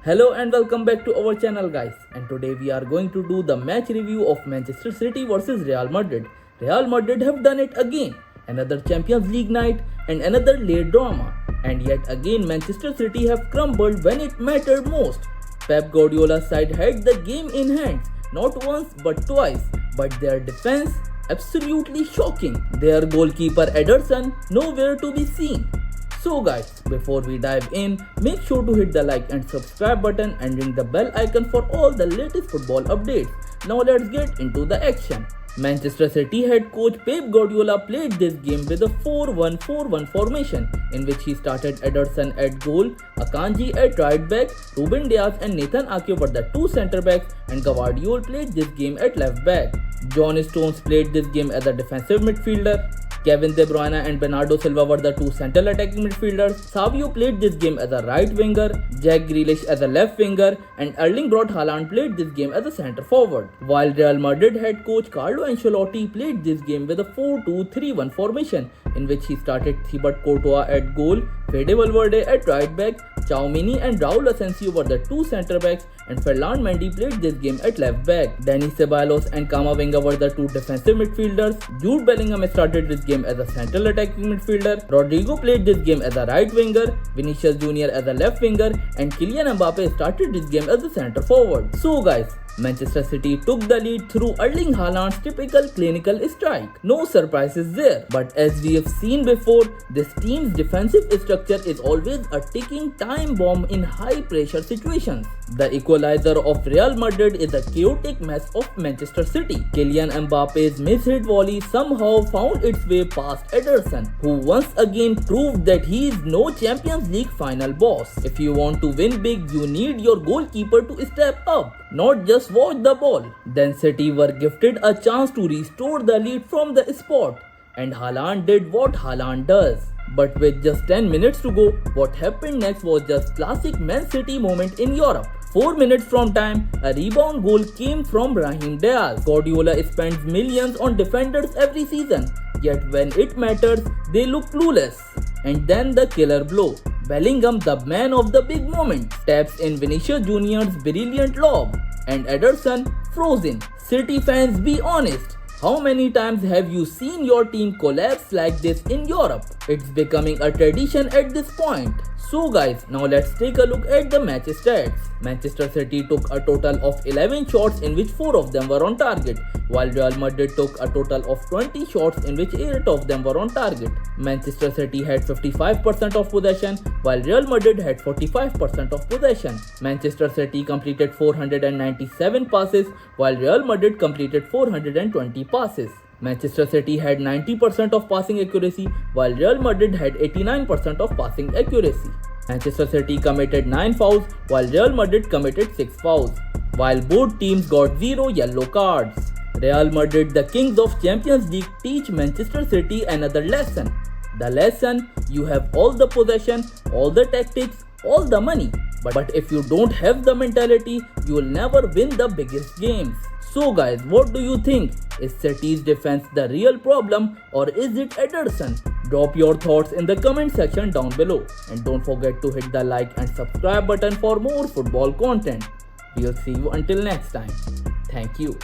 Hello and welcome back to our channel guys, and today we are going to do the match review of Manchester City versus Real Madrid. Real Madrid have done it again, another Champions League night and another late drama, and yet again Manchester City have crumbled when it mattered most. Pep Guardiola's side had the game in hands, not once but twice, but their defense absolutely shocking. Their goalkeeper Ederson nowhere to be seen. So guys, before we dive in, make sure to hit the like and subscribe button and ring the bell icon for all the latest football updates. Now let's get into the action. Manchester City head coach Pep Guardiola played this game with a 4-1-4-1 formation, in which he started Ederson at goal, Akanji at right back, Ruben Dias and Nathan Ake were the two centre backs, and Gvardiol played this game at left back. John Stones played this game as a defensive midfielder. Kevin De Bruyne and Bernardo Silva were the two central attacking midfielders. Savio played this game as a right winger, Jack Grealish as a left winger, and Erling Braut Haaland played this game as a centre forward. While Real Madrid head coach Carlo Ancelotti played this game with a 4-2-3-1 formation, in which he started Thibaut Courtois at goal, Fede Valverde at right back, Tchouaméni and Raul Asensio were the two centre backs, and Ferland Mendy played this game at left back. Dani Ceballos and Camavinga were the two defensive midfielders. Jude Bellingham started this game as a central attacking midfielder. Rodrigo played this game as a right winger, Vinicius Jr. as a left winger, and Kylian Mbappe started this game as a centre forward. So guys, Manchester City took the lead through Erling Haaland's typical clinical strike. No surprises there. But as we have seen before, this team's defensive structure is always a ticking time bomb in high pressure situations. The equalizer of Real Madrid is a chaotic mess of Manchester City. Kylian Mbappe's mishit volley somehow found its way past Ederson, who once again proved that he is no Champions League final boss. If you want to win big, you need your goalkeeper to step up, not just watch the ball. Then City were gifted a chance to restore the lead from the spot, and Haaland did what Haaland does. But with just 10 minutes to go, what happened next was just classic Man City moment in Europe. 4 minutes from time, a rebound goal came from Brahim Diaz. Guardiola spends millions on defenders every season, yet when it matters, they look clueless. And then the killer blow. Bellingham, the man of the big moment, taps in Vinicius Jr.'s brilliant lob, and Ederson frozen. City fans, be honest. How many times have you seen your team collapse like this in Europe? It's becoming a tradition at this point. So guys, now let's take a look at the match stats. Manchester City took a total of 11 shots, in which 4 of them were on target, while Real Madrid took a total of 20 shots, in which 8 of them were on target. Manchester City had 55% of possession, while Real Madrid had 45% of possession. Manchester City completed 497 passes, while Real Madrid completed 420 passes. Manchester City had 90% of passing accuracy, while Real Madrid had 89% of passing accuracy. Manchester City committed 9 fouls, while Real Madrid committed 6 fouls, while both teams got 0 yellow cards. Real Madrid, the kings of Champions League, teach Manchester City another lesson. The lesson: you have all the possession, all the tactics, all the money, but if you don't have the mentality, you will never win the biggest games. So guys, what do you think? Is City's defense the real problem, or is it Ederson? Drop your thoughts in the comment section down below, and don't forget to hit the like and subscribe button for more football content. We'll see you until next time. Thank you.